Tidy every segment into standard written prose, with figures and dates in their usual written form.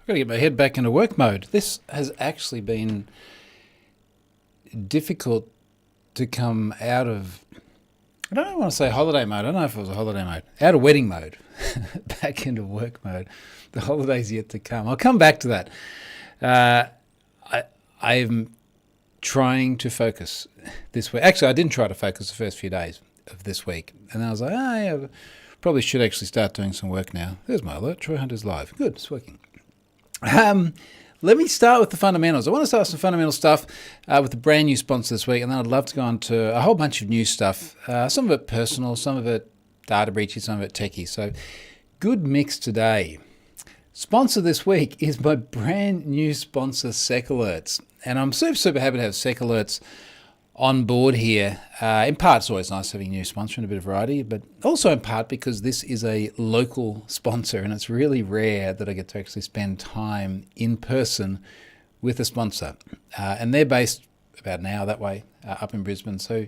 I've got to get my head back into work mode. This has actually been difficult to come out of. I don't want to say holiday mode. I don't know if it was a holiday mode. Out of wedding mode, back into work mode. The holiday's yet to come. I'll come back to that. I'm trying to focus this week. Actually, I didn't try to focus the first few days of this week. And then I was like, yeah, probably should actually start doing some work now. There's my alert. Troy Hunter's live. Good, it's working. Let me start with the fundamentals. I want to start with some fundamental stuff with a brand new sponsor this week, and then I'd love to go on to a whole bunch of new stuff. Some of it personal, some of it data breachy, some of it techie. So good mix today. Sponsor this week is my brand new sponsor, Sec Alerts. And I'm super happy to have Sec Alerts on board here. In part, it's always nice having a new sponsor and a bit of variety, but also in part because this is a local sponsor, and it's really rare that I get to actually spend time in person with a sponsor. And they're based about an hour that way, up in Brisbane. So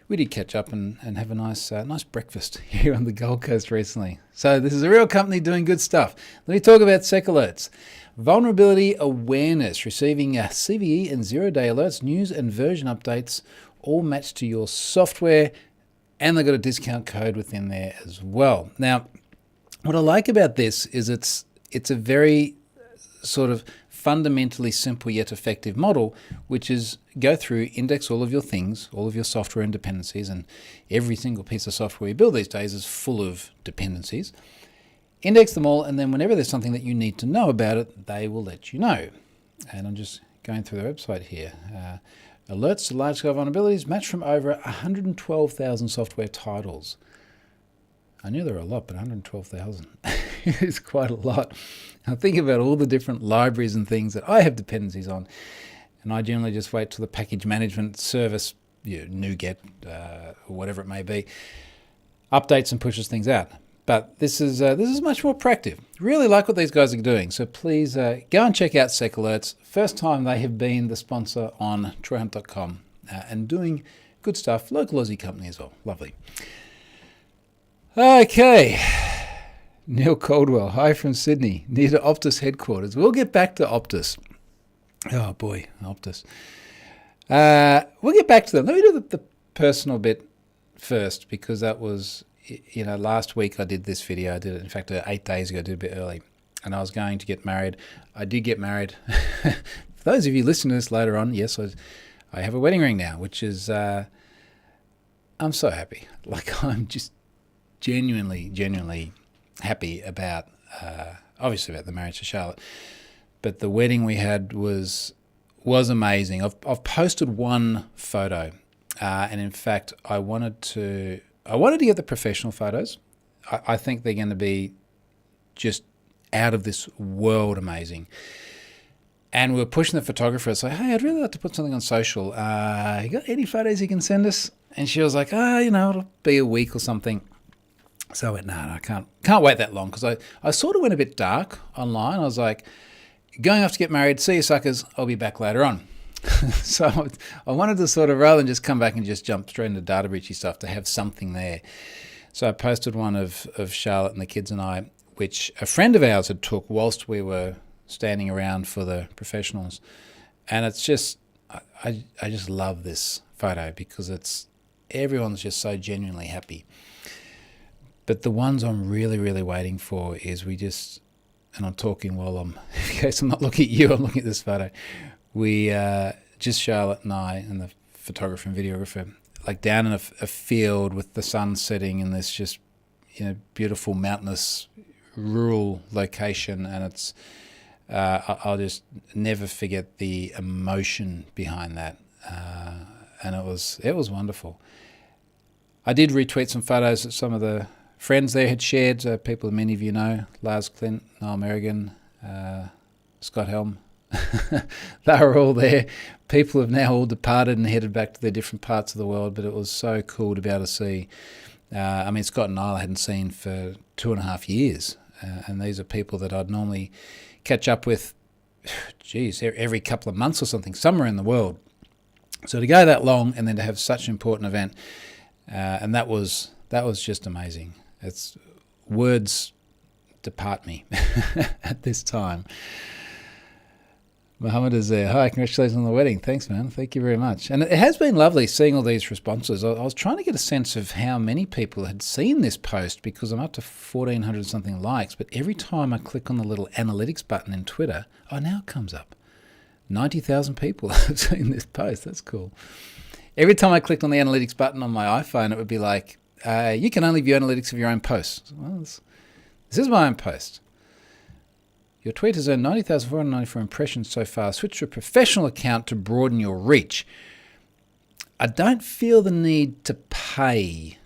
we did catch up and have a nice breakfast here on the Gold Coast recently. So this is a real company doing good stuff. Let me talk about Sec Alerts. Vulnerability awareness, receiving CVE and zero-day alerts, news and version updates, all matched to your software, and they've got a discount code within there as well. Now, what I like about this is it's a very sort of fundamentally simple yet effective model, which is go through, index all of your things, all of your software and dependencies, and every single piece of software we build these days is full of dependencies. Index them all, and then whenever there's something that you need to know about it, they will let you know. And I'm just going through their website here. Alerts to large-scale vulnerabilities matched from over 112,000 software titles. I knew there were a lot, but 112,000 is quite a lot. Now think about all the different libraries and things that I have dependencies on, and I generally just wait till the package management service, NuGet, or whatever it may be, updates and pushes things out. But this is much more proactive. Really like what these guys are doing. So please go and check out Sec Alerts. First time they have been the sponsor on TroyHunt.com and doing good stuff. Local Aussie company as well. Lovely. Okay. Neil Caldwell. Hi from Sydney, near to Optus headquarters. We'll get back to Optus. Oh boy, Optus. We'll get back to them. Let me do the personal bit first, because that was... last week I did this video. I did it, in fact, 8 days ago. I did it a bit early. And I was going to get married. I did get married. For those of you listening to this later on, yes, I have a wedding ring now, which is, I'm so happy. Like, I'm just genuinely happy about, obviously about the marriage to Charlotte. But the wedding we had was amazing. I've posted one photo. And in fact, I wanted to get the professional photos. I think they're going to be just out of this world amazing. And we were pushing the photographer to say, hey, I'd really like to put something on social. You got any photos you can send us? And she was like, it'll be a week or something. So I went, no, I can't wait that long, because I sort of went a bit dark online. I was like, going off to get married, see you suckers, I'll be back later on. So I wanted to sort of, rather than just come back and just jump straight into data breachy stuff, to have something there. So I posted one of Charlotte and the kids and I, which a friend of ours had took whilst we were standing around for the professionals. And it's just, I just love this photo, because everyone's just so genuinely happy. But the ones I'm really waiting for is and I'm talking while in case I'm not looking at you, I'm looking at this photo. We, just Charlotte and I and the photographer and videographer, like down in a field with the sun setting in this just, beautiful mountainous rural location. And it's, I'll just never forget the emotion behind that. And it was wonderful. I did retweet some photos that some of the friends there had shared. People many of you know, Lars Clint, Niall Merrigan, Scott Helm. They were all there. People have now all departed and headed back to their different parts of the world, but it was so cool to be able to see. Scott and Niall I hadn't seen for 2.5 years, and these are people that I'd normally catch up with, every couple of months or something, somewhere in the world. So to go that long and then to have such an important event, and that was just amazing. It's words depart me at this time. Mohammed is there. Hi, congratulations on the wedding. Thanks, man. Thank you very much. And it has been lovely seeing all these responses. I was trying to get a sense of how many people had seen this post because I'm up to 1,400 something likes. But every time I click on the little analytics button in Twitter, now it comes up. 90,000 people have seen this post. That's cool. Every time I clicked on the analytics button on my iPhone, it would be like, you can only view analytics of your own posts. Well, this is my own post. Your tweet has earned 90,494 impressions so far. Switch to a professional account to broaden your reach. I don't feel the need to pay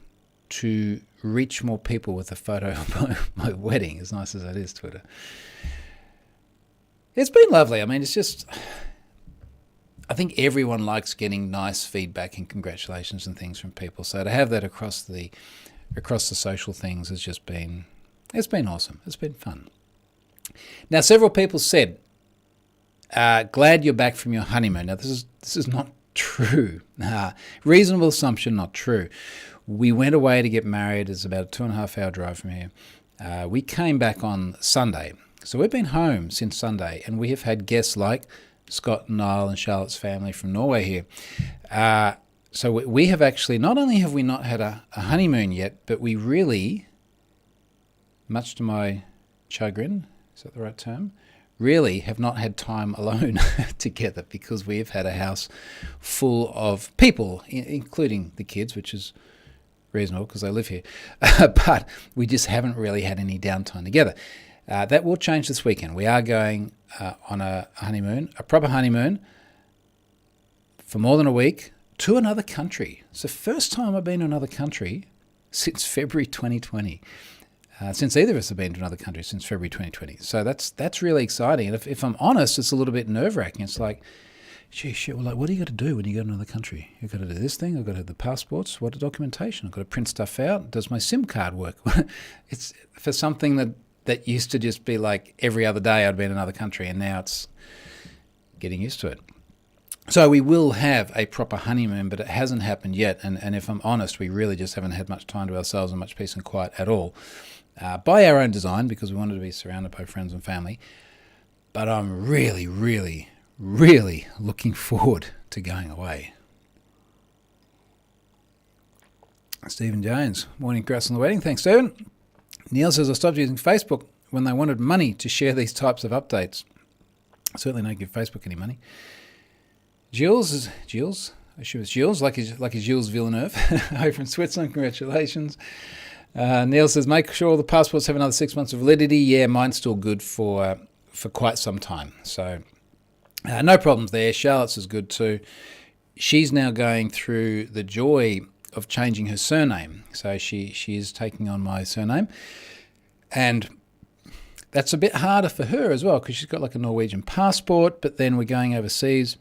to reach more people with a photo of my wedding, as nice as that is, Twitter. It's been lovely. I mean, it's just... I think everyone likes getting nice feedback and congratulations and things from people. So to have that across the social things has just been... It's been awesome. It's been fun. Now, several people said, glad you're back from your honeymoon. Now, this is not true. Reasonable assumption, not true. We went away to get married. It's about a 2.5-hour drive from here. We came back on Sunday. So we've been home since Sunday, and we have had guests like Scott, Niall, and Charlotte's family from Norway here. So we have actually, not only have we not had a honeymoon yet, but we really, much to my chagrin, is that the right term? Really have not had time alone together because we have had a house full of people, including the kids, which is reasonable because they live here. But we just haven't really had any downtime together. That will change this weekend. We are going on a honeymoon, a proper honeymoon, for more than a week to another country. It's the first time I've been to another country since February 2020. Since either of us have been to another country since February 2020. So that's really exciting. And if I'm honest, it's a little bit nerve-wracking. It's like, gee, shit, well, like, what do you got to do when you go to another country? You've got to do this thing. I've got to have the passports. What documentation? I've got to print stuff out. Does my SIM card work? It's for something that used to just be like every other day I'd been in another country, and now it's getting used to it. So we will have a proper honeymoon, but it hasn't happened yet. And if I'm honest, we really just haven't had much time to ourselves and much peace and quiet at all. By our own design, because we wanted to be surrounded by friends and family. But I'm really, really, really looking forward to going away. Stephen Jones, morning, congrats on the wedding. Thanks, Stephen. Neil says, I stopped using Facebook when they wanted money to share these types of updates. I certainly don't give Facebook any money. Gilles, I assume it's Gilles, like his Gilles Villeneuve, over from Switzerland, congratulations. Neil says, make sure all the passports have another 6 months of validity. Yeah, mine's still good for quite some time. So no problems there. Charlotte's is good too. She's now going through the joy of changing her surname. So she is taking on my surname. And that's a bit harder for her as well because she's got like a Norwegian passport, but then we're going overseas,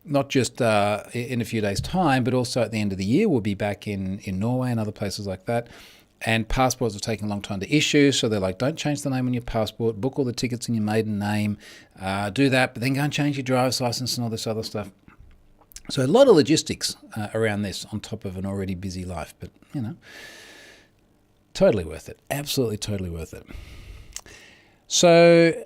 not just in a few days' time, but also at the end of the year. We'll be back in Norway and other places like that. And passports are taking a long time to issue, so they're like, don't change the name on your passport, book all the tickets in your maiden name, do that, but then go and change your driver's license and all this other stuff. So a lot of logistics around this on top of an already busy life, but, totally worth it. Absolutely totally worth it. So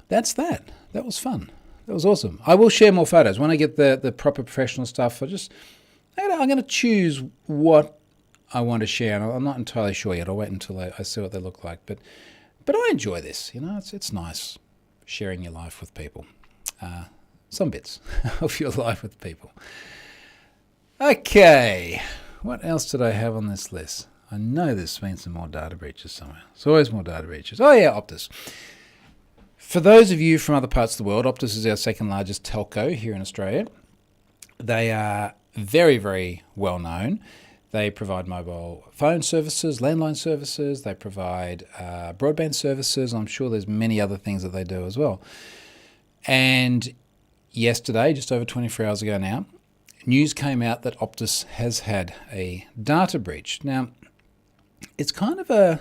that's that. That was fun. That was awesome. I will share more photos. When I get the proper professional stuff, I'm going to choose what I want to share. And I'm not entirely sure yet. I'll wait until I see what they look like. But I enjoy this. It's nice sharing your life with people. Some bits of your life with people. Okay. What else did I have on this list? I know there's been some more data breaches somewhere. There's always more data breaches. Oh, yeah, Optus. For those of you from other parts of the world, Optus is our second largest telco here in Australia. They are very, very well known. They provide mobile phone services, landline services. They provide broadband services. I'm sure there's many other things that they do as well. And yesterday, just over 24 hours ago now, news came out that Optus has had a data breach. Now, it's kind of a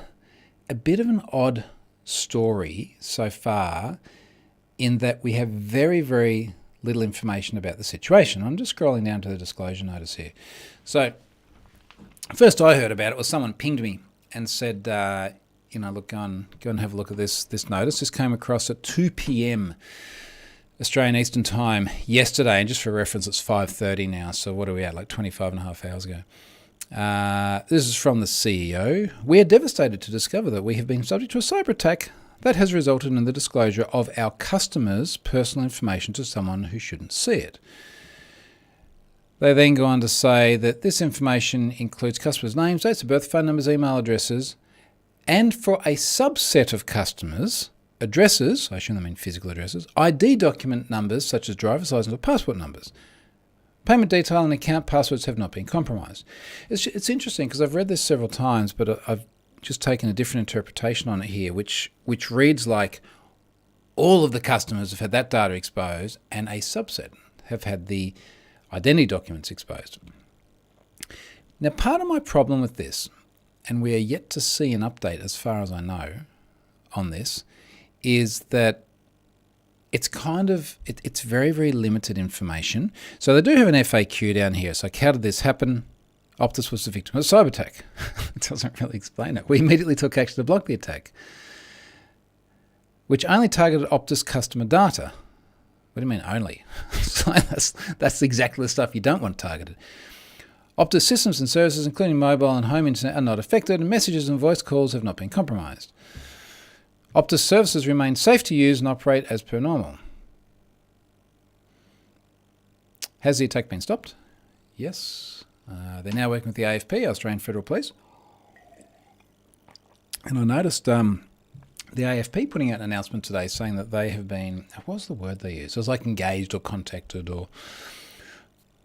bit of an odd story so far in that we have very, very little information about the situation. I'm just scrolling down to the disclosure notice here. So first I heard about it was someone pinged me and said, look, go and have a look at this notice. This came across at 2 p.m. Australian Eastern Time yesterday, and just for reference, it's 5:30 now. So what are we at? Like 25 and a half hours ago. This is from the CEO. We are devastated to discover that we have been subject to a cyber attack that has resulted in the disclosure of our customers' personal information to someone who shouldn't see it. They then go on to say that this information includes customers' names, dates of birth, phone numbers, email addresses, and for a subset of customers, addresses, I assume they mean physical addresses, ID document numbers such as driver's license or passport numbers. Payment detail and account passwords have not been compromised. It's interesting because I've read this several times, but I've just taken a different interpretation on it here, which reads like all of the customers have had that data exposed and a subset have had the identity documents exposed. Now, part of my problem with this, and we are yet to see an update as far as I know on this, is that it's it's very, very limited information. So they do have an FAQ down here. So how did this happen? Optus was the victim of a cyber attack. It doesn't really explain it. We immediately took action to block the attack, which only targeted Optus customer data. What do you mean only? That's exactly the stuff you don't want targeted. Optus systems and services, including mobile and home internet, are not affected, and messages and voice calls have not been compromised. Optus services remain safe to use and operate as per normal. Has the attack been stopped? Yes. They're now working with the AFP, Australian Federal Police. And I noticed the AFP putting out an announcement today saying that they have been, what was the word they used? It was like engaged or contacted, or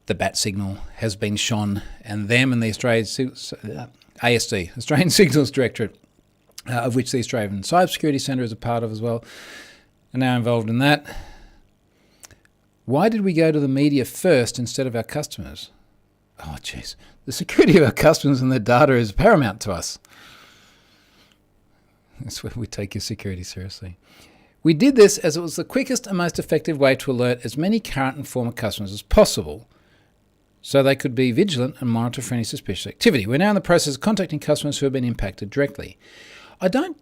the bat signal has been shone, and them and the ASD, Australian Signals Directorate, of which the Australian Cybersecurity Centre is a part of as well, are now involved in that. Why did we go to the media first instead of our customers? Oh, jeez. The security of our customers and their data is paramount to us. That's where we take your security seriously. We did this as it was the quickest and most effective way to alert as many current and former customers as possible so they could be vigilant and monitor for any suspicious activity. We're now in the process of contacting customers who have been impacted directly. I don't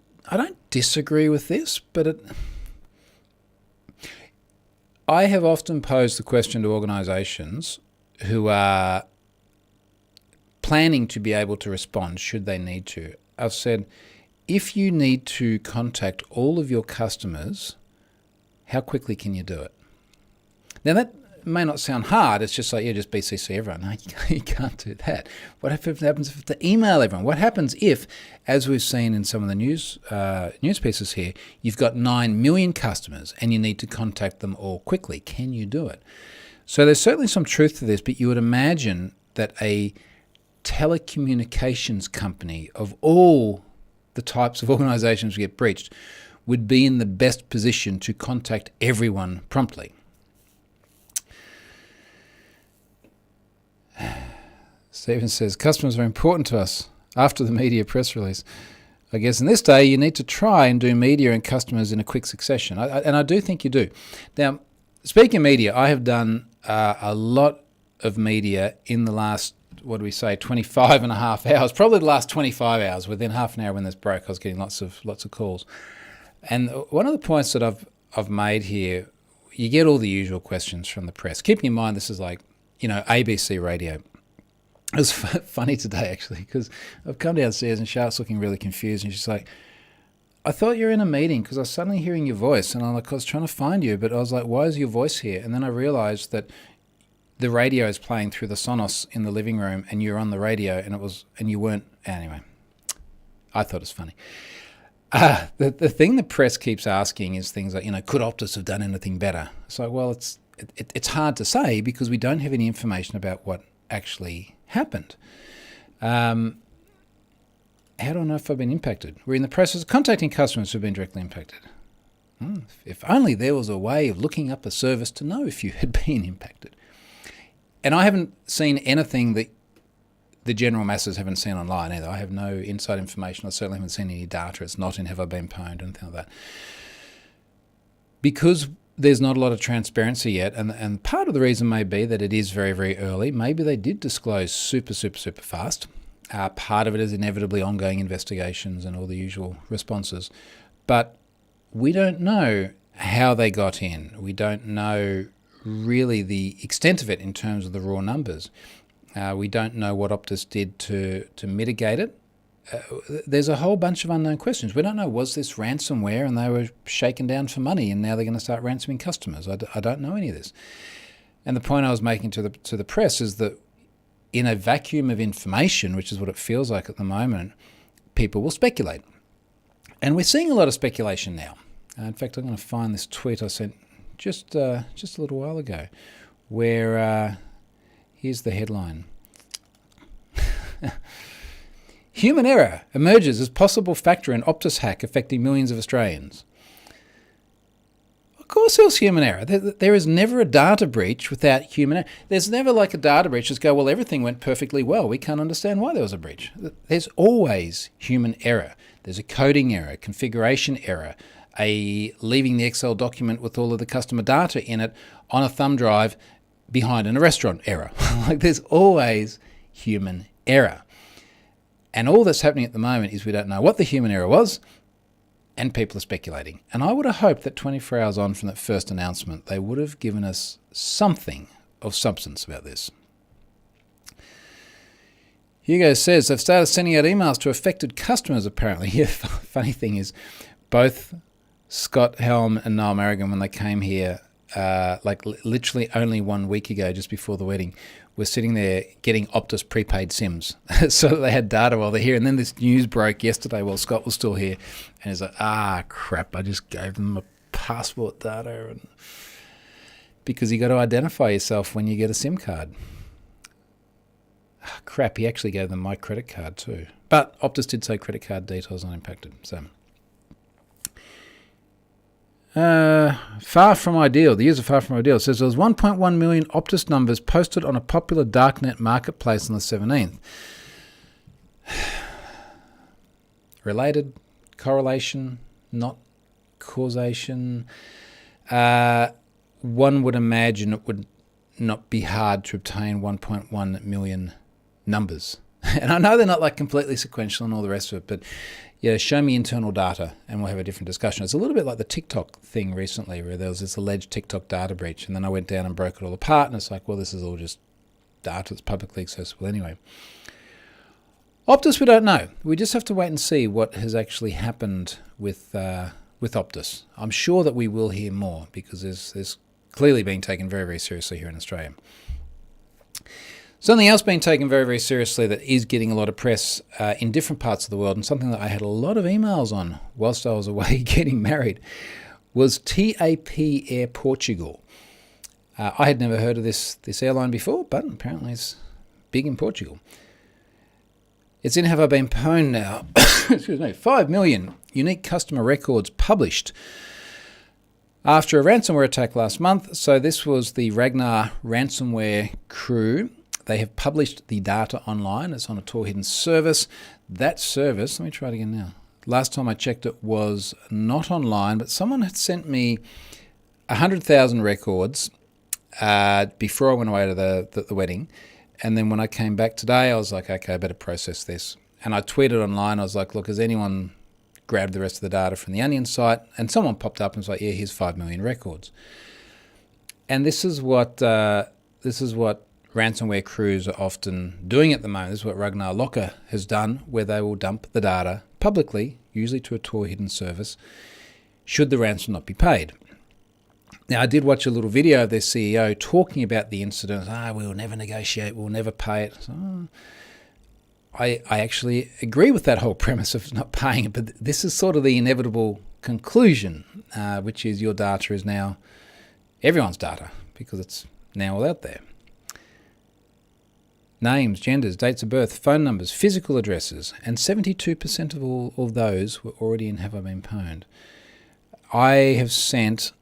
disagree with this, but I have often posed the question to organisations who are planning to be able to respond should they need to. I've said, if you need to contact all of your customers, how quickly can you do it? Now, that may not sound hard. It's just like, just BCC everyone. No, you can't do that. What happens if you have to email everyone? What happens if, as we've seen in some of the news pieces here, you've got 9 million customers and you need to contact them all quickly? Can you do it? So there's certainly some truth to this, but you would imagine that a telecommunications company of all the types of organisations get breached would be in the best position to contact everyone promptly. Stephen says, customers are important to us after the media press release. I guess in this day, you need to try and do media and customers in a quick succession. And I do think you do. Now, speaking of media, I have done a lot of media in the last, 25 and a half hours, probably the last 25 hours. Within half an hour when this broke, I was getting lots of calls. And one of the points that I've made here, you get all the usual questions from the press. Keeping in mind, this is like, ABC radio. It was funny today, actually, because I've come downstairs and Charlotte's looking really confused. And she's like, I thought you were in a meeting because I was suddenly hearing your voice. And I was trying to find you, but I was like, why is your voice here? And then I realised that the radio is playing through the Sonos in the living room and you're on the radio and you weren't. Anyway, I thought it was funny. The thing the press keeps asking is things like, could Optus have done anything better? It's like, well, it's hard to say because we don't have any information about what actually happened. How do I know if I've been impacted? We're in the process of contacting customers who've been directly impacted. If only there was a way of looking up a service to know if you had been impacted. And I haven't seen anything that the general masses haven't seen online either. I have no inside information. I certainly haven't seen any data. It's not in have I been pwned or anything like that. Because there's not a lot of transparency yet, and part of the reason may be that it is very, very early. Maybe they did disclose super, super, super fast. Part of it is inevitably ongoing investigations and all the usual responses. But we don't know how they got in. We don't know really the extent of it in terms of the raw numbers. We don't know what Optus did to mitigate it. There's a whole bunch of unknown questions. We don't know, was this ransomware and they were shaken down for money and now they're going to start ransoming customers? I don't know any of this. And the point I was making to the press is that in a vacuum of information, which is what it feels like at the moment, people will speculate. And we're seeing a lot of speculation now. In fact, I'm going to find this tweet I sent just a little while ago, where here's the headline. Human error emerges as possible factor in Optus hack affecting millions of Australians. Of course there's human error. There is never a data breach without human error. There's never like a data breach that's go, well, everything went perfectly well. We can't understand why there was a breach. There's always human error. There's a coding error, configuration error, a leaving the Excel document with all of the customer data in it on a thumb drive behind in a restaurant error. Like there's always human error. And all that's happening at the moment is we don't know what the human error was, and people are speculating. And I would have hoped that 24 hours on from that first announcement, they would have given us something of substance about this. Hugo says they've started sending out emails to affected customers, apparently. Yeah, funny thing is, both Scott Helm and Niall Marrigan, when they came here, literally only 1 week ago, just before the wedding, were sitting there getting Optus prepaid SIMs so that they had data while they're here. And then this news broke yesterday while Scott was still here. And he's like, crap, I just gave them my passport data. And because you got to identify yourself when you get a SIM card. Crap, he actually gave them my credit card too. But Optus did say credit card details not impacted. So far from ideal. The years are far from ideal. It says there was 1.1 million Optus numbers posted on a popular darknet marketplace on the 17th. Related, correlation, not causation. One would imagine it would not be hard to obtain 1.1 million numbers. And I know they're not like completely sequential and all the rest of it, but yeah, show me internal data and we'll have a different discussion. It's a little bit like the TikTok thing recently where there was this alleged TikTok data breach and then I went down and broke it all apart and it's like, well, this is all just data that's publicly accessible anyway. Optus, we don't know. We just have to wait and see what has actually happened with Optus. I'm sure that we will hear more because there's clearly being taken very, very seriously here in Australia. Something else being taken very, very seriously that is getting a lot of press in different parts of the world, and something that I had a lot of emails on whilst I was away getting married, was TAP Air Portugal. I had never heard of this airline before, but apparently it's big in Portugal. It's in Have I Been Pwned now. Excuse me. 5 million unique customer records published after a ransomware attack last month. So this was the Ragnar ransomware crew. They have published the data online. It's on a Tor hidden service. That service, let me try it again now. Last time I checked it was not online, but someone had sent me 100,000 records before I went away to the wedding. And then when I came back today, I was like, okay, I better process this. And I tweeted online. I was like, look, has anyone grabbed the rest of the data from the Onion site? And someone popped up and was like, yeah, here's 5 million records. And this is what ransomware crews are often doing at the moment. This is what Ragnar Locker has done, where they will dump the data publicly, usually to a Tor hidden service, should the ransom not be paid. Now, I did watch a little video of their CEO talking about the incident. We'll never negotiate, we'll never pay it. So, I actually agree with that whole premise of not paying it, but this is sort of the inevitable conclusion, which is your data is now everyone's data because it's now all out there. Names, genders, dates of birth, phone numbers, physical addresses, and 72% of all of those were already in Have I Been Pwned. I have sent,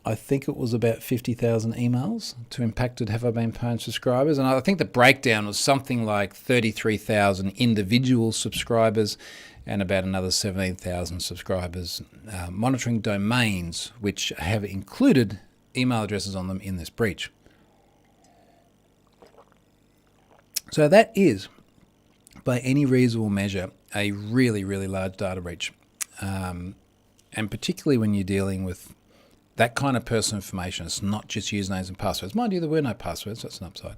I think it was about 50,000 emails to impacted Have I Been Pwned subscribers, and I think the breakdown was something like 33,000 individual subscribers and about another 17,000 subscribers monitoring domains which have included email addresses on them in this breach. So that is by any reasonable measure, a really, really large data breach. And particularly when you're dealing with that kind of personal information. It's not just usernames and passwords. Mind you, there were no passwords. That's an upside.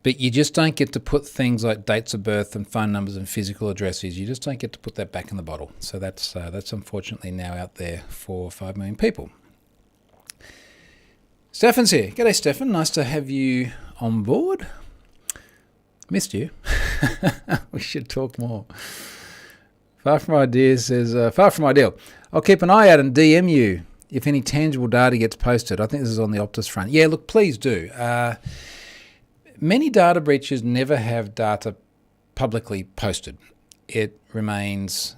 But you just don't get to put things like dates of birth and phone numbers and physical addresses. You just don't get to put that back in the bottle. So that's unfortunately now out there for 5 million people. Stefan's here. G'day, Stefan. Nice to have you on board. Missed you. We should talk more. Far from ideas says, far from ideal. I'll keep an eye out and DM you if any tangible data gets posted. I think this is on the Optus front. Yeah, look, please do. Many data breaches never have data publicly posted. It remains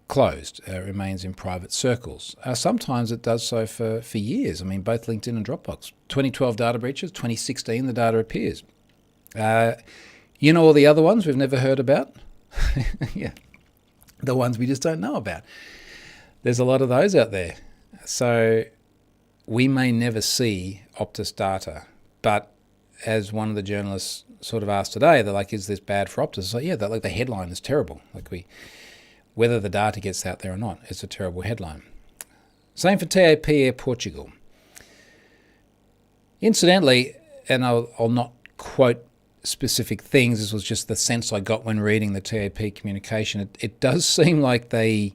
closed. It remains in private circles. Sometimes it does so for years. I mean, both LinkedIn and Dropbox. 2012 data breaches, 2016 the data appears. You know all the other ones we've never heard about? Yeah, the ones we just don't know about. There's a lot of those out there. So we may never see Optus data, but as one of the journalists sort of asked today, they're like, is this bad for Optus? It's like, yeah, the headline is terrible. Whether the data gets out there or not, it's a terrible headline. Same for TAP Air Portugal. Incidentally, and I'll not quote specific things, this was just the sense I got when reading the TAP communication. It does seem like they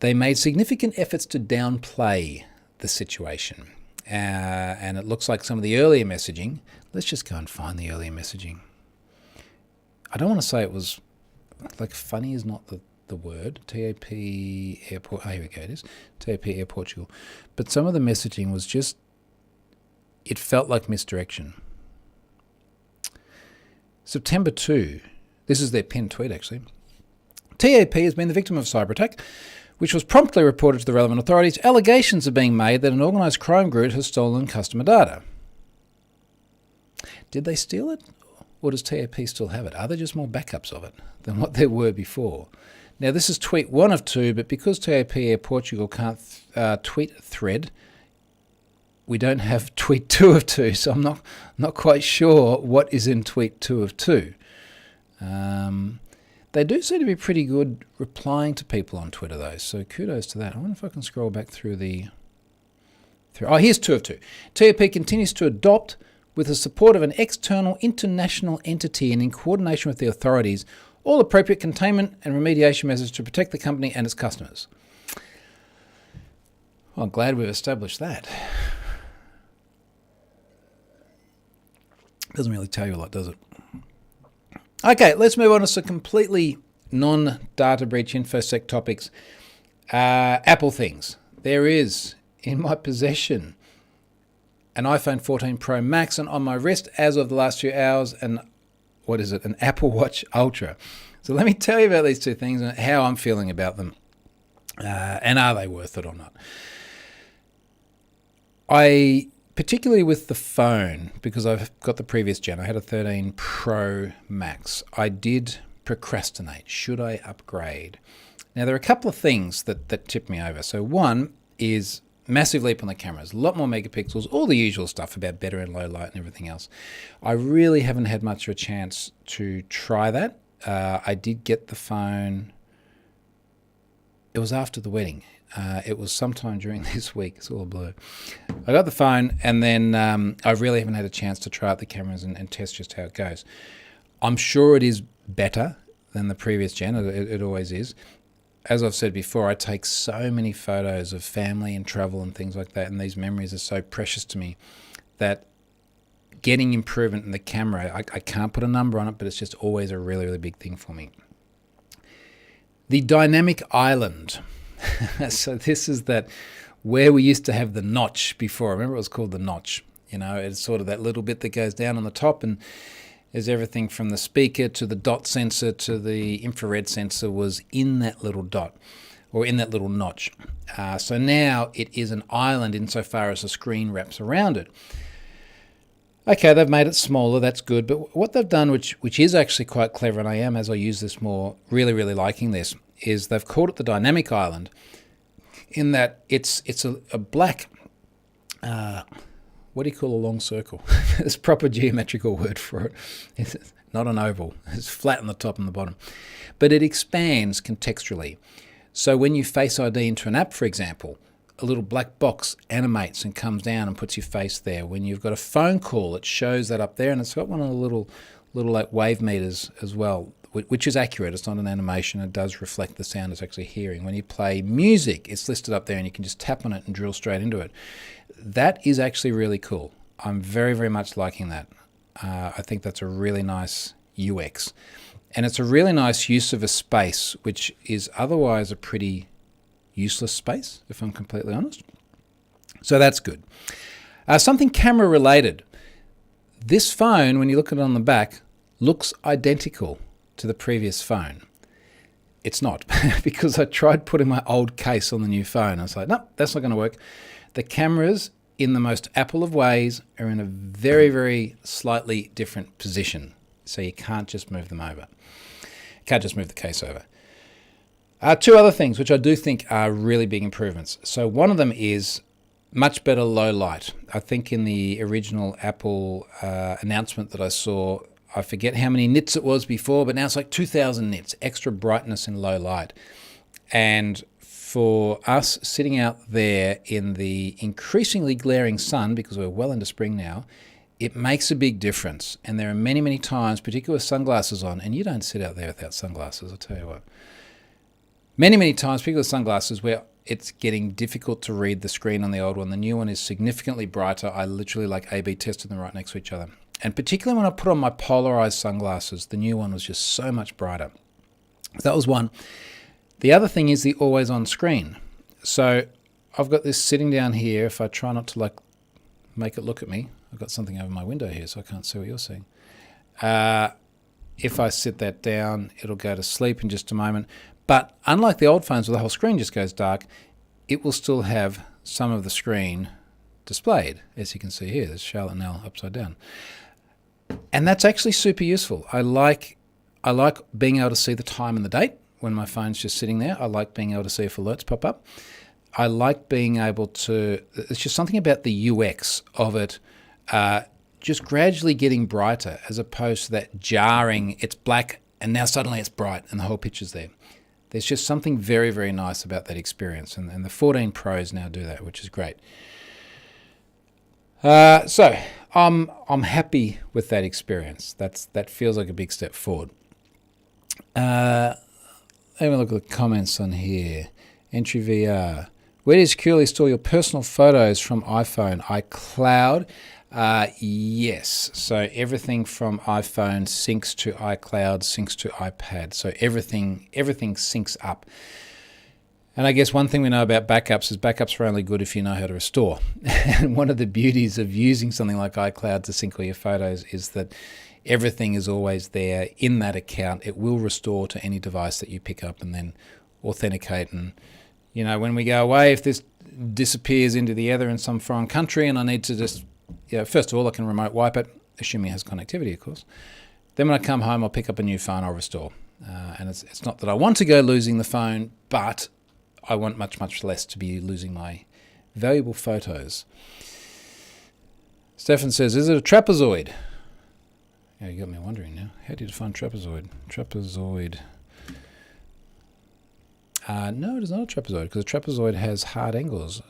made significant efforts to downplay the situation. And it looks like some of the earlier messaging, let's just go and find the earlier messaging. I don't want to say it was, like, funny is not the word. TAP Airport, here we go, it is. TAP Air Portugal. But some of the messaging was just, it felt like misdirection. September 2, this is their pinned tweet actually. TAP has been the victim of a cyber attack, which was promptly reported to the relevant authorities. Allegations are being made that an organised crime group has stolen customer data. Did they steal it? Or does TAP still have it? Are there just more backups of it than what there were before? Now, this is tweet 1 of 2, but because TAP Air Portugal can't tweet thread, we don't have tweet 2 of 2, so I'm not quite sure what is in tweet 2 of 2. They do seem to be pretty good replying to people on Twitter, though, so kudos to that. I wonder if I can scroll back through Oh, here's 2 of 2. TAP continues to adopt, with the support of an external international entity and in coordination with the authorities, all appropriate containment and remediation measures to protect the company and its customers. Well, I'm glad we've established that. Doesn't really tell you a lot, does it? Okay, let's move on to some completely non-data breach InfoSec topics. Apple things. There is, in my possession, an iPhone 14 Pro Max, and on my wrist, as of the last few hours, an Apple Watch Ultra. So let me tell you about these two things and how I'm feeling about them, and are they worth it or not. Particularly with the phone, because I've got the previous gen, I had a 13 Pro Max. I did procrastinate. Should I upgrade? Now, there are a couple of things that tipped me over. So one is massive leap on the cameras, a lot more megapixels, all the usual stuff about better and low light and everything else. I really haven't had much of a chance to try that. I did get the phone. It was after the wedding. It was sometime during this week. It's all a blur. I got the phone, and then I really haven't had a chance to try out the cameras and test just how it goes. I'm sure it is better than the previous gen. It always is. As I've said before, I take so many photos of family and travel and things like that, and these memories are so precious to me that getting improvement in the camera, I can't put a number on it, but it's just always a really, really big thing for me. The dynamic island. So this is that where we used to have the notch before. Remember, it was called the notch. You know, it's sort of that little bit that goes down on the top, and there's everything from the speaker to the dot sensor to the infrared sensor was in that little dot or in that little notch. So now it is an island insofar as the screen wraps around it. Okay, they've made it smaller, that's good. But what they've done, which is actually quite clever, and I am, as I use this more, really, really liking this, is they've called it the dynamic island, in that it's a black, what do you call a long circle? There's a proper geometrical word for it. It's not an oval. It's flat on the top and the bottom. But it expands contextually. So when you Face ID into an app, for example, a little black box animates and comes down and puts your face there. When you've got a phone call, it shows that up there, and it's got one of the little like wave meters as well, which is accurate. It's not an animation. It does reflect the sound it's actually hearing. When you play music, it's listed up there, and you can just tap on it and drill straight into it. That is actually really cool. I'm very, very much liking that. I think that's a really nice UX. And it's a really nice use of a space, which is otherwise a pretty useless space, if I'm completely honest. So that's good. Something camera related. This phone, when you look at it on the back, looks identical to the previous phone. It's not, because I tried putting my old case on the new phone. I was like, nope, that's not going to work. The cameras, in the most Apple of ways, are in a very, very slightly different position. So you can't just move them over. You can't just move the case over. Two other things which I do think are really big improvements. So one of them is much better low light. I think in the original Apple announcement that I saw, I forget how many nits it was before, but now it's like 2,000 nits, extra brightness in low light. And for us sitting out there in the increasingly glaring sun, because we're well into spring now, it makes a big difference. And there are many, many times, particularly with sunglasses on, and you don't sit out there without sunglasses, I'll tell you what. Many, many times, particularly with sunglasses, where it's getting difficult to read the screen on the old one. The new one is significantly brighter. I literally like A/B tested them right next to each other. And particularly when I put on my polarized sunglasses, the new one was just so much brighter. So that was one. The other thing is the always on screen. So I've got this sitting down here. If I try not to make it look at me, I've got something over my window here, so I can't see what you're seeing. If I sit that down, it'll go to sleep in just a moment. But unlike the old phones where the whole screen just goes dark, it will still have some of the screen displayed. As you can see here, there's Charlotte now upside down. And that's actually super useful. I like being able to see the time and the date when my phone's just sitting there. I like being able to see if alerts pop up. I like being able to, it's just something about the UX of it just gradually getting brighter, as opposed to that jarring, it's black and now suddenly it's bright and the whole picture's there. There's just something very, very nice about that experience, and the 14 Pros now do that, which is great. So I'm happy with that experience. That feels like a big step forward. Let me look at the comments on here. Entry VR. Where do you securely store your personal photos from iPhone? iCloud? Yes. So everything from iPhone syncs to iCloud, syncs to iPad. So everything syncs up. And I guess one thing we know about backups is backups are only good if you know how to restore. And one of the beauties of using something like iCloud to sync all your photos is that everything is always there in that account. It will restore to any device that you pick up and then authenticate. And, you know, when we go away, if this disappears into the ether in some foreign country and I need to just, first of all, I can remote wipe it, assuming it has connectivity, of course. Then when I come home, I'll pick up a new phone, I'll restore. And it's not that I want to go losing the phone, but I want much, much less to be losing my valuable photos. Stefan says, is it a trapezoid? Yeah, you got me wondering now. How do you define trapezoid? Trapezoid. No, it is not a trapezoid, because a trapezoid has hard angles.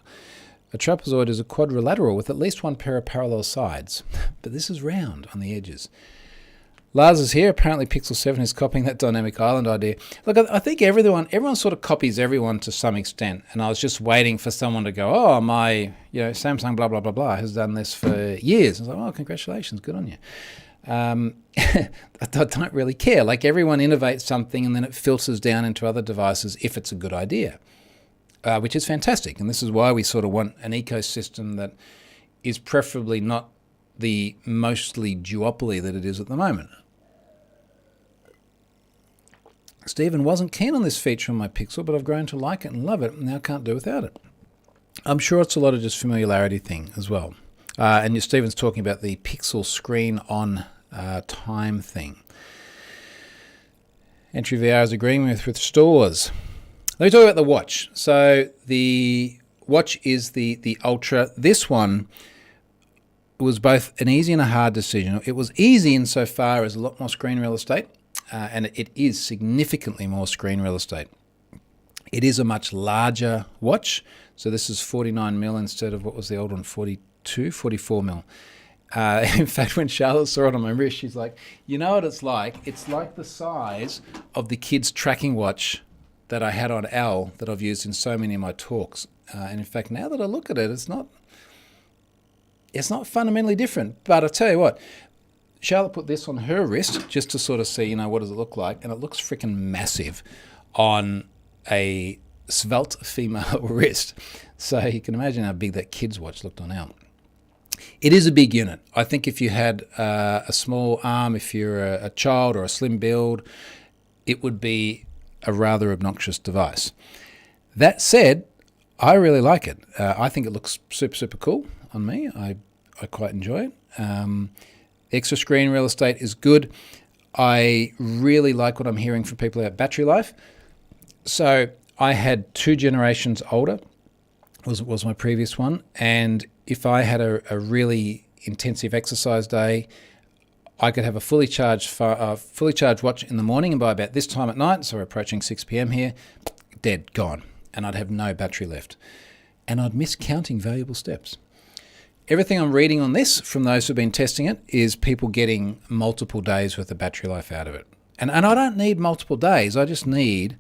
A trapezoid is a quadrilateral with at least one pair of parallel sides, but this is round on the edges. Lars is here. Apparently Pixel 7 is copying that dynamic island idea. Look, I think everyone sort of copies everyone to some extent, and I was just waiting for someone to go, oh, my, Samsung blah, blah, blah, blah has done this for years. I was like, oh, congratulations, good on you. I don't really care. Like, everyone innovates something and then it filters down into other devices if it's a good idea, which is fantastic. And this is why we sort of want an ecosystem that is preferably not the mostly duopoly that it is at the moment. Stephen wasn't keen on this feature on my Pixel, but I've grown to like it and love it, and now can't do without it. I'm sure it's a lot of just familiarity thing as well. And Stephen's talking about the Pixel screen on time thing. Entry VR is agreeing with stores. Let me talk about the watch. So the watch is the Ultra. This one, was both an easy and a hard decision. It was easy insofar as a lot more screen real estate, and it is significantly more screen real estate. It is a much larger watch. So this is 49 mil instead of what was the old one, 44 mil. In fact, when Charlotte saw it on my wrist, she's like, you know what it's like? It's like the size of the kids' tracking watch that I had on Al that I've used in so many of my talks. And in fact, now that I look at it, it's not fundamentally different. But I tell you what, Charlotte put this on her wrist just to sort of see, what does it look like? And it looks freaking massive on a svelte female wrist. So you can imagine how big that kid's watch looked on Al. It is a big unit. I think if you had a small arm, if you're a child or a slim build, it would be a rather obnoxious device. That said, I really like it. I think it looks super, super cool on me. I quite enjoy it. Extra screen real estate is good. I really like what I'm hearing from people about battery life. So I had 2 generations older, was my previous one, and if I had a really intensive exercise day, I could have a fully charged watch in the morning, and by about this time at night, so we're approaching 6 p.m. here, dead, gone, and I'd have no battery left. And I'd miss counting valuable steps. Everything I'm reading on this from those who've been testing it is people getting multiple days worth of battery life out of it. And I don't need multiple days. I just need,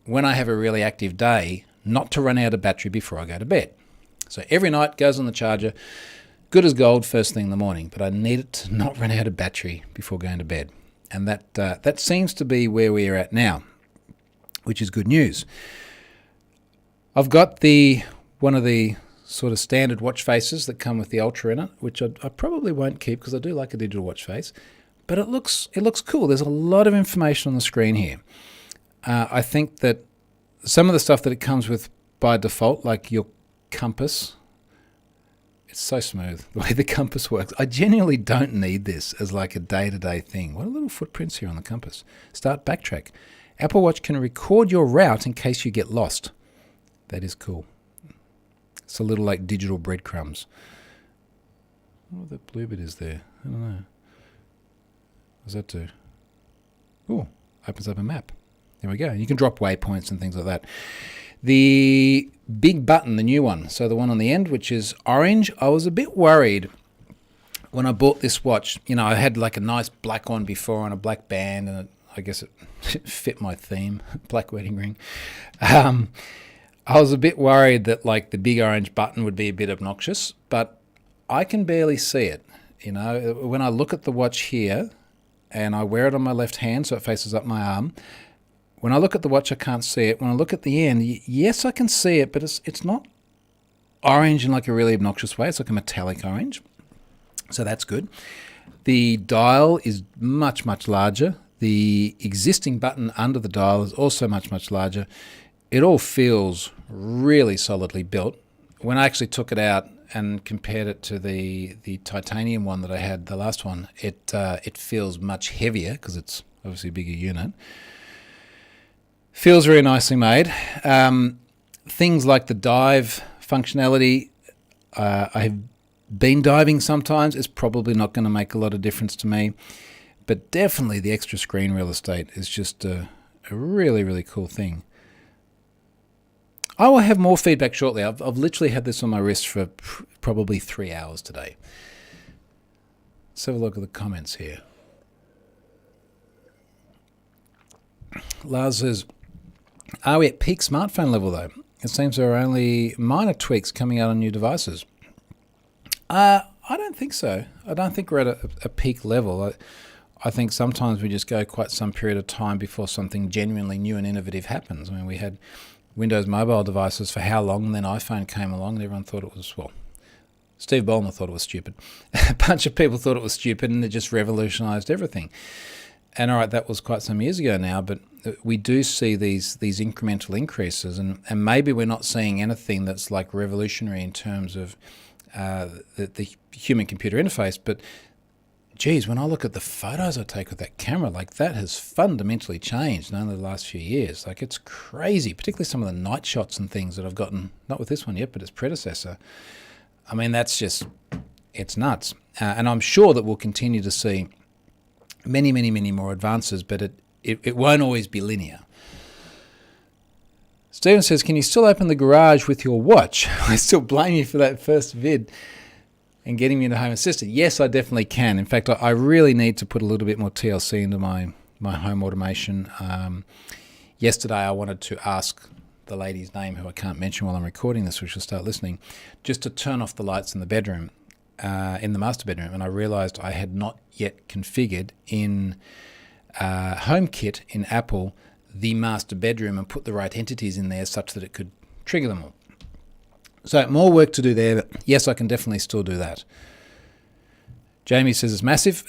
when I have a really active day, not to run out of battery before I go to bed. So every night goes on the charger, good as gold first thing in the morning, but I need it to not run out of battery before going to bed. And that seems to be where we are at now, which is good news. I've got one of the sort of standard watch faces that come with the Ultra in it, which I probably won't keep because I do like a digital watch face, but it looks cool. There's a lot of information on the screen here. I think that some of the stuff that it comes with by default, like your compass, it's so smooth the way the compass works. I genuinely don't need this as like a day-to-day thing. What are little footprints here on the compass? Start backtrack. Apple Watch can record your route in case you get lost. That is cool. It's a little like digital breadcrumbs. What the blue bit is there? I don't know. What does that do? Oh, opens up a map. There we go. You can drop waypoints and things like that. The big button, the new one, so the one on the end, which is orange, I was a bit worried when I bought this watch. I had like a nice black one before on a black band, and I guess it fit my theme, black wedding ring. I was a bit worried that like the big orange button would be a bit obnoxious, but I can barely see it. When I look at the watch here and I wear it on my left hand so it faces up my arm, when I look at the watch I can't see it. When I look at the end, yes, I can see it, but it's not orange in like a really obnoxious way. It's like a metallic orange, so that's good. The dial is much, much larger. The existing button under the dial is also much, much larger. It all feels really solidly built. When I actually took it out and compared it to the titanium one that I had, the last one, it feels much heavier because it's obviously a bigger unit. Feels very nicely made. Things like the dive functionality, I have been diving sometimes. It's probably not going to make a lot of difference to me, but definitely the extra screen real estate is just a really, really cool thing. I will have more feedback shortly. I've literally had this on my wrist for probably 3 hours today. Let's have a look at the comments here. Lars says, are we at peak smartphone level though? It seems there are only minor tweaks coming out on new devices. I don't think so. I don't think we're at a peak level. I think sometimes we just go quite some period of time before something genuinely new and innovative happens. I mean, we had Windows mobile devices for how long, and then iPhone came along and everyone thought it was, Steve Ballmer thought it was stupid. A bunch of people thought it was stupid, and it just revolutionized everything. And all right, that was quite some years ago now, but we do see these incremental increases, and maybe we're not seeing anything that's like revolutionary in terms of the human-computer interface, but geez, when I look at the photos I take with that camera, like that has fundamentally changed in only the last few years. Like it's crazy, particularly some of the night shots and things that I've gotten, not with this one yet, but its predecessor. I mean, that's just It's nuts. And I'm sure that we'll continue to see many, many, many more advances, but it won't always be linear. Stephen says, can you still open the garage with your watch? I still blame you for that first vid and getting me into Home Assistant. Yes, I definitely can. In fact, I really need to put a little bit more TLC into my home automation. Yesterday, I wanted to ask the lady's name, who I can't mention while I'm recording this, which will start listening, just to turn off the lights in the bedroom, in the master bedroom. And I realized I had not yet configured in HomeKit in Apple the master bedroom and put the right entities in there such that it could trigger them all. So more work to do there, but yes, I can definitely still do that. Jamie says it's massive.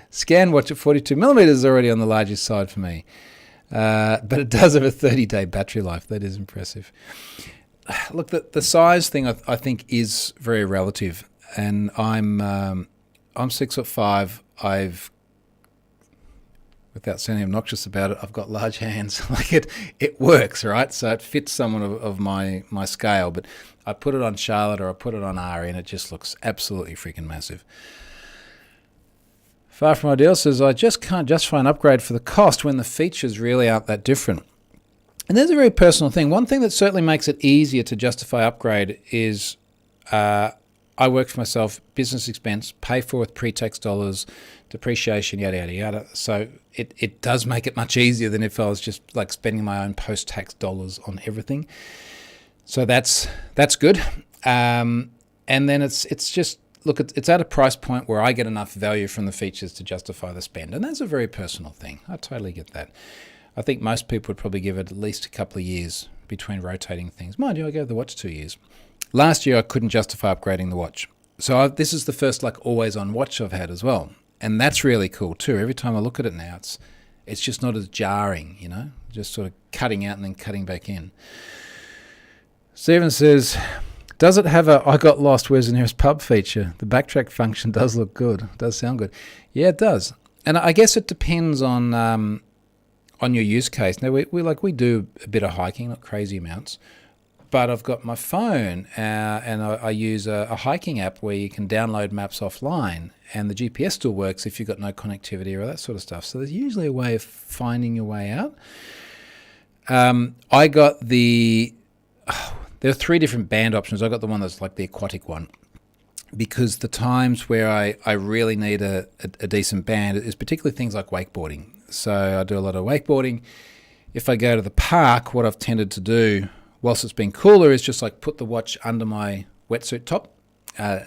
Scan watch at 42mm is already on the largest side for me. But it does have a 30-day battery life. That is impressive. Look, the size thing I think is very relative. And I'm 6'5". Without sounding obnoxious about it, I've got large hands. Like it works, right? So it fits someone of my scale. But I put it on Charlotte or I put it on Ari, and it just looks absolutely freaking massive. Far from ideal says, I just can't justify an upgrade for the cost when the features really aren't that different. And there's a very personal thing. One thing that certainly makes it easier to justify upgrade is I work for myself, business expense, pay for with pre-tax dollars, depreciation, yada, yada, yada. So it does make it much easier than if I was just like spending my own post-tax dollars on everything. So that's good. And then it's just, look, it's at a price point where I get enough value from the features to justify the spend. And that's a very personal thing. I totally get that. I think most people would probably give it at least a couple of years between rotating things. Mind you, I gave the watch 2 years. Last year, I couldn't justify upgrading the watch. So this is the first like always-on watch I've had as well. And that's really cool too. Every time I look at it now, it's just not as jarring, you know, just sort of cutting out and then cutting back in. Stephen says, does it have a I got lost, where's the nearest pub feature? The backtrack function does look good. It does sound good. Yeah, it does. And I guess it depends on your use case. Now, we do a bit of hiking, not crazy amounts. But I've got my phone and I use a hiking app where you can download maps offline, and the GPS still works if you've got no connectivity or that sort of stuff. So there's usually a way of finding your way out. I got there are 3 different band options. I got the one that's like the aquatic one, because the times where I really need a decent band is particularly things like wakeboarding. So I do a lot of wakeboarding. If I go to the park, what I've tended to do, whilst it's been cooler, is just like put the watch under my wetsuit top.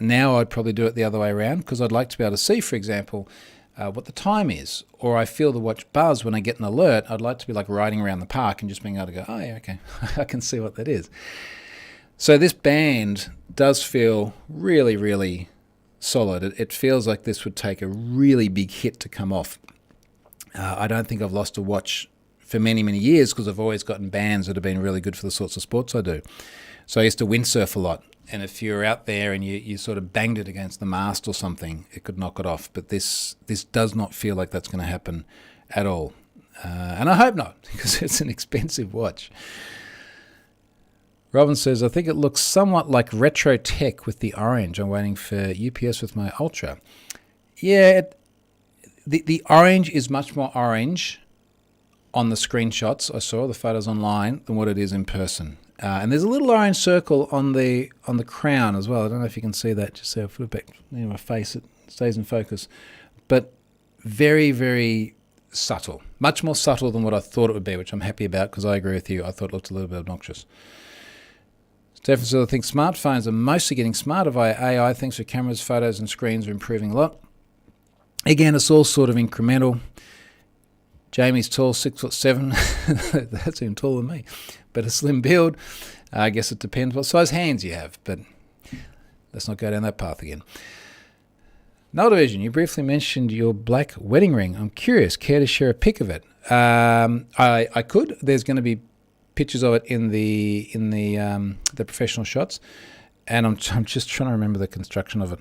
Now I'd probably do it the other way around, because I'd like to be able to see, for example, what the time is, or I feel the watch buzz when I get an alert. I'd like to be like riding around the park and just being able to go, oh yeah, okay, I can see what that is. So this band does feel really, really solid. It feels like this would take a really big hit to come off. I don't think I've lost a watch for many, many years, because I've always gotten bands that have been really good for the sorts of sports I do. So I used to windsurf a lot, and if you're out there and you sort of banged it against the mast or something, it could knock it off. But this does not feel like that's going to happen at all. And I hope not, because it's an expensive watch. Robin says, I think it looks somewhat like retro tech with the orange. I'm waiting for UPS with my Ultra. Yeah, the orange is much more orange on the screenshots I saw, the photos online, than what it is in person. And there's a little orange circle on the crown as well. I don't know if you can see that. Just so I put it back near my face, it stays in focus. But very, very subtle. Much more subtle than what I thought it would be, which I'm happy about, because I agree with you. I thought it looked a little bit obnoxious. Stephen says, I think smartphones are mostly getting smarter via AI. Thanks for cameras, photos, and screens are improving a lot. Again, it's all sort of incremental. Jamie's tall, 6'7". That's even taller than me. But a slim build. I guess it depends what size hands you have. But let's not go down that path again. Null Division, you briefly mentioned your black wedding ring. I'm curious. Care to share a pic of it? I could. There's going to be pictures of it in the professional shots, and I'm just trying to remember the construction of it.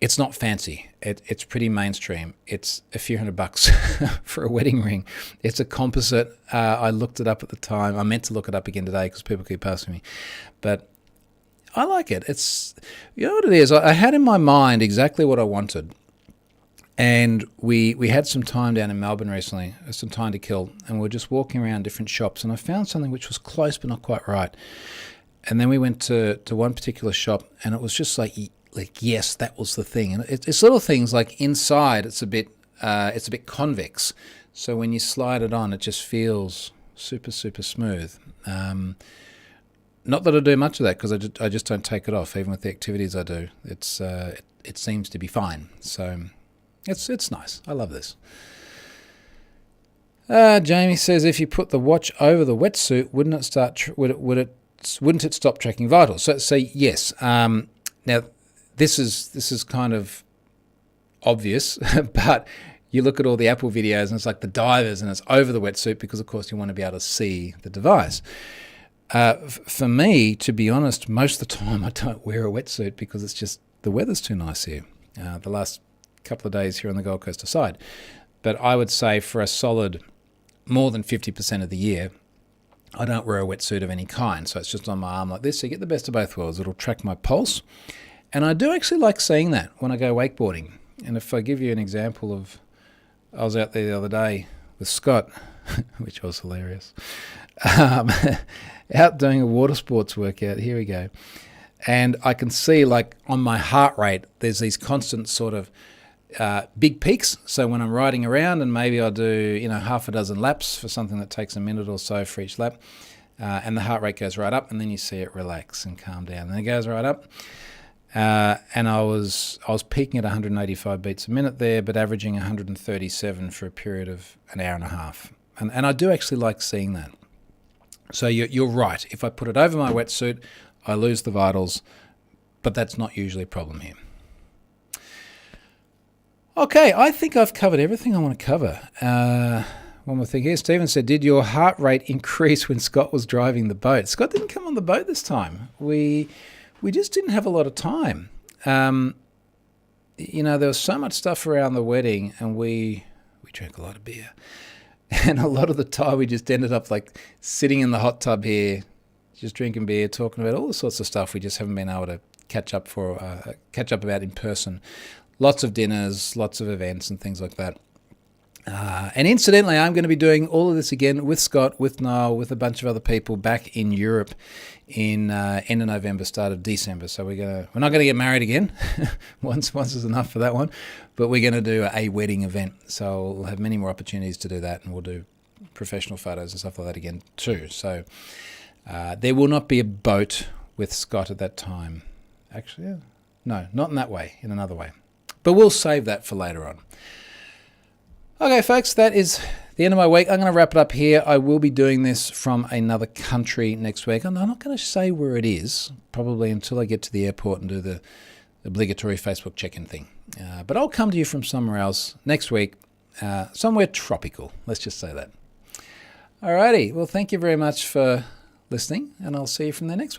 It's not fancy. It's pretty mainstream. It's a few $100 for a wedding ring. It's a composite. I looked it up at the time. I meant to look it up again today because people keep asking me. But I like it. It's, you know what it is? I had in my mind exactly what I wanted. And we had some time down in Melbourne recently, some time to kill, and we were just walking around different shops, and I found something which was close but not quite right. And then we went to one particular shop, and it was just like yes, that was the thing. And it's little things like inside, it's a bit convex, so when you slide it on, it just feels super smooth. Not that I do much of that, because I just don't take it off, even with the activities I do. It seems to be fine. So. It's nice. I love this. Jamie says, if you put the watch over the wetsuit, wouldn't it stop tracking vitals? So yes. Now this is kind of obvious, but you look at all the Apple videos and it's like the divers and it's over the wetsuit because of course you want to be able to see the device. For me, to be honest, most of the time I don't wear a wetsuit because it's just the weather's too nice here. The last couple of days here on the Gold Coast aside, but I would say for a solid more than 50% of the year, I don't wear a wetsuit of any kind. So it's just on my arm like this. So you get the best of both worlds. It'll track my pulse, and I do actually like seeing that when I go wakeboarding. And if I give you an example of, I was out there the other day with Scott, which was hilarious, out doing a water sports workout. Here we go, and I can see like on my heart rate, there's these constant sort of big peaks. So when I'm riding around and maybe I'll do, half a dozen laps for something that takes a minute or so for each lap, and the heart rate goes right up, and then you see it relax and calm down, and it goes right up. And I was peaking at 185 beats a minute there, but averaging 137 for a period of an hour and a half. And I do actually like seeing that. So you're right. If I put it over my wetsuit, I lose the vitals, but that's not usually a problem here. Okay, I think I've covered everything I want to cover. One more thing here. Stephen said, did your heart rate increase when Scott was driving the boat? Scott didn't come on the boat this time. We just didn't have a lot of time. There was so much stuff around the wedding, and we drank a lot of beer. And a lot of the time we just ended up like sitting in the hot tub here, just drinking beer, talking about all the sorts of stuff we just haven't been able to catch up about in person. Lots of dinners, lots of events and things like that. And incidentally, I'm going to be doing all of this again with Scott, with Niall, with a bunch of other people back in Europe in end of November, start of December. So we're not going to get married again. once is enough for that one. But we're going to do a wedding event. So we'll have many more opportunities to do that, and we'll do professional photos and stuff like that again too. So there will not be a boat with Scott at that time. Actually, yeah. No, not in that way, in another way. But we'll save that for later on. Okay, folks, that is the end of my week. I'm going to wrap it up here. I will be doing this from another country next week. I'm not going to say where it is, probably until I get to the airport and do the obligatory Facebook check-in thing. But I'll come to you from somewhere else next week, somewhere tropical. Let's just say that. Alrighty, well, thank you very much for listening, and I'll see you from there next week.